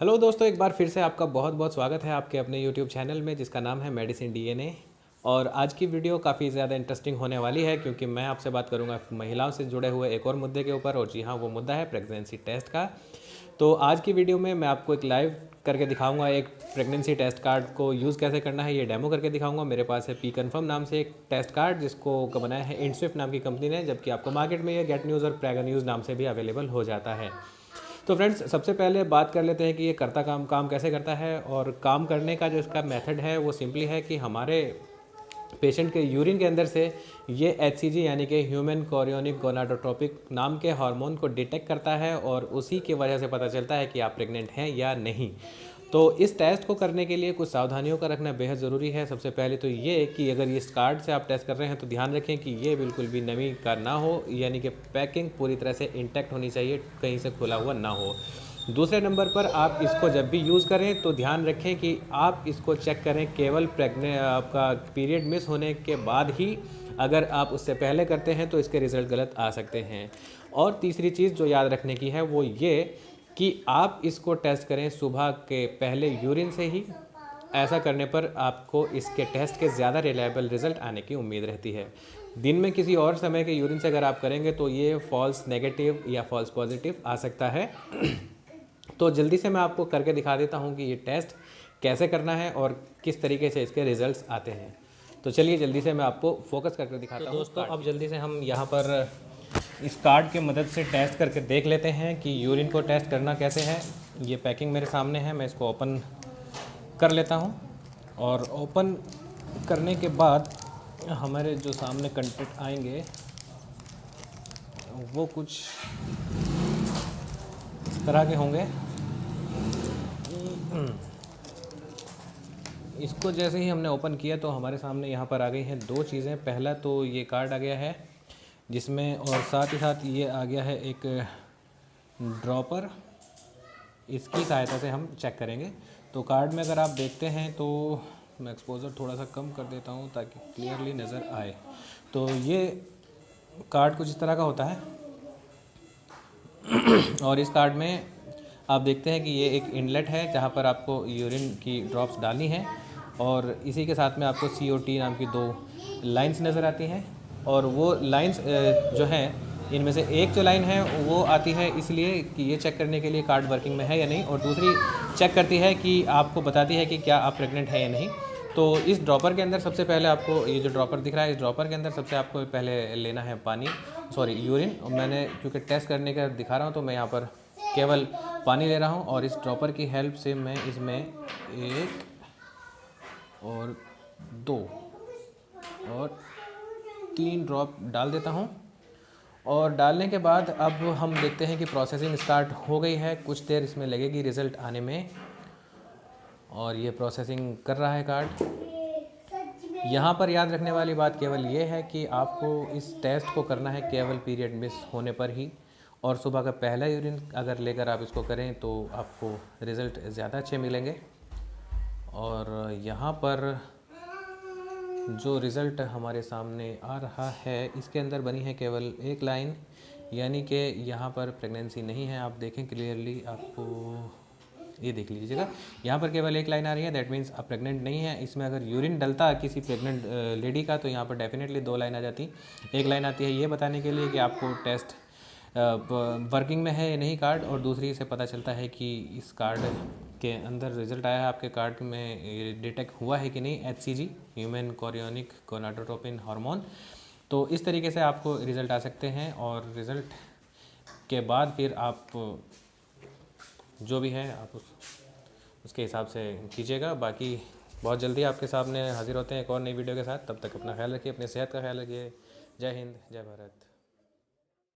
Hello दोस्तों, एक बार फिर से आपका बहुत बहुत स्वागत है आपके अपने यूट्यूब चैनल में जिसका नाम है मेडिसिन डीएनए। और आज की वीडियो काफ़ी ज़्यादा इंटरेस्टिंग होने वाली है क्योंकि मैं आपसे बात करूंगा महिलाओं से जुड़े हुए एक और मुद्दे के ऊपर। और जी हाँ, वो मुद्दा है प्रेगनेंसी टेस्ट का। तो आज की वीडियो में मैं आपको एक लाइव करके दिखाऊंगा, एक प्रेगनेंसी टेस्ट कार्ड को यूज़ कैसे करना है ये डेमो करके दिखाऊंगा। मेरे पास है पी कन्फर्म नाम से एक टेस्ट कार्ड जिसको बनाया है इंडस्विफ्ट नाम की कंपनी ने, जबकि आपको मार्केट में ये गेट न्यूज़ और प्रेगा न्यूज़ नाम से भी अवेलेबल हो जाता है। तो फ्रेंड्स, सबसे पहले बात कर लेते हैं कि ये करता काम कैसे करता है। और काम करने का जो इसका मेथड है वो सिंपली है कि हमारे पेशेंट के यूरिन के अंदर से ये एचसीजी यानी कि ह्यूमन कोरियोनिक गोनाडोट्रोपिक नाम के हार्मोन को डिटेक्ट करता है और उसी की वजह से पता चलता है कि आप प्रेग्नेंट हैं या नहीं। तो इस टेस्ट को करने के लिए कुछ सावधानियों का रखना बेहद ज़रूरी है। सबसे पहले तो ये कि अगर इस कार्ड से आप टेस्ट कर रहे हैं तो ध्यान रखें कि ये बिल्कुल भी नमी का ना हो, यानी कि पैकिंग पूरी तरह से इंटैक्ट होनी चाहिए, कहीं से खुला हुआ ना हो। दूसरे नंबर पर आप इसको जब भी यूज़ करें तो ध्यान रखें कि आप इसको चेक करें केवल आपका पीरियड मिस होने के बाद ही। अगर आप उससे पहले करते हैं तो इसके रिज़ल्ट गलत आ सकते हैं। और तीसरी चीज़ जो याद रखने की है वो ये कि आप इसको टेस्ट करें सुबह के पहले यूरिन से ही। ऐसा करने पर आपको इसके टेस्ट के ज़्यादा रिलायबल रिज़ल्ट आने की उम्मीद रहती है। दिन में किसी और समय के यूरिन से अगर आप करेंगे तो ये फॉल्स नेगेटिव या फॉल्स पॉजिटिव आ सकता है। तो जल्दी से मैं आपको करके दिखा देता हूँ कि ये टेस्ट कैसे करना है और किस तरीके से इसके रिज़ल्ट्स आते हैं। तो चलिए जल्दी से मैं आपको फोकस करके दिखाता हूँ। तो दोस्तों, अब जल्दी से हम यहाँ पर इस कार्ड की मदद से टेस्ट करके देख लेते हैं कि यूरिन को टेस्ट करना कैसे है। ये पैकिंग मेरे सामने है, मैं इसको ओपन कर लेता हूँ। और ओपन करने के बाद हमारे जो सामने कंटेंट आएंगे वो कुछ इस तरह के होंगे। इसको जैसे ही हमने ओपन किया तो हमारे सामने यहाँ पर आ गई हैं दो चीज़ें। पहला तो ये कार्ड आ गया है जिसमें, और साथ ही साथ ये आ गया है एक ड्रॉपर। इसकी सहायता से हम चेक करेंगे। तो कार्ड में अगर आप देखते हैं तो मैं एक्सपोजर थोड़ा सा कम कर देता हूँ ताकि क्लियरली नज़र आए। तो ये कार्ड कुछ इस तरह का होता है। और इस कार्ड में आप देखते हैं कि ये एक इनलेट है जहाँ पर आपको यूरिन की ड्रॉप्स डालनी है। और इसी के साथ में आपको COT नाम की दो लाइंस नज़र आती हैं। और वो लाइंस जो हैं, इनमें से एक जो लाइन है वो आती है इसलिए कि ये चेक करने के लिए कार्ड वर्किंग में है या नहीं, और दूसरी चेक करती है कि आपको बताती है कि क्या आप प्रेग्नेंट हैं या नहीं। तो इस ड्रॉपर के अंदर सबसे पहले आपको, ये जो ड्रॉपर दिख रहा है, इस ड्रॉपर के अंदर सबसे आपको पहले लेना है यूरिन। और मैंने क्योंकि टेस्ट करने का दिखा रहा हूँ तो मैं यहाँ पर केवल पानी ले रहा हूँ। और इस ड्रॉपर की हेल्प से मैं इसमें 1 और 2 और 3 ड्रॉप डाल देता हूँ। और डालने के बाद अब हम देखते हैं कि प्रोसेसिंग स्टार्ट हो गई है। कुछ देर इसमें लगेगी रिज़ल्ट आने में, और ये प्रोसेसिंग कर रहा है कार्ड। यहाँ पर याद रखने वाली बात केवल ये है कि आपको इस टेस्ट को करना है केवल पीरियड मिस होने पर ही। और सुबह का पहला यूरिन अगर लेकर आप इसको करें तो आपको रिज़ल्ट ज़्यादा अच्छे मिलेंगे। और यहाँ पर जो रिज़ल्ट हमारे सामने आ रहा है इसके अंदर बनी है केवल एक लाइन, यानी कि यहाँ पर प्रेगनेंसी नहीं है। आप देखें क्लियरली, आपको ये देख लीजिएगा, यहाँ पर केवल एक लाइन आ रही है। दैट मीन्स आप प्रेग्नेंट नहीं है। इसमें अगर यूरिन डलता किसी प्रेग्नेंट लेडी का तो यहाँ पर डेफिनेटली 2 लाइन आ जाती। एक लाइन आती है ये बताने के लिए कि आपको टेस्ट वर्किंग में है या नहीं कार्ड, और दूसरी से पता चलता है कि इस कार्ड के अंदर रिज़ल्ट आया है, आपके कार्ड में डिटेक्ट हुआ है कि नहीं HCG human chorionic gonadotropin hormone. तो इस तरीके से आपको रिज़ल्ट आ सकते हैं। और रिज़ल्ट के बाद फिर आप जो भी है आप उसके हिसाब से कीजिएगा। बाकी बहुत जल्दी आपके सामने हाजिर होते हैं एक और नई वीडियो के साथ। तब तक अपना ख्याल रखिए, अपनी सेहत का ख्याल रखिए। जय हिंद, जय भारत।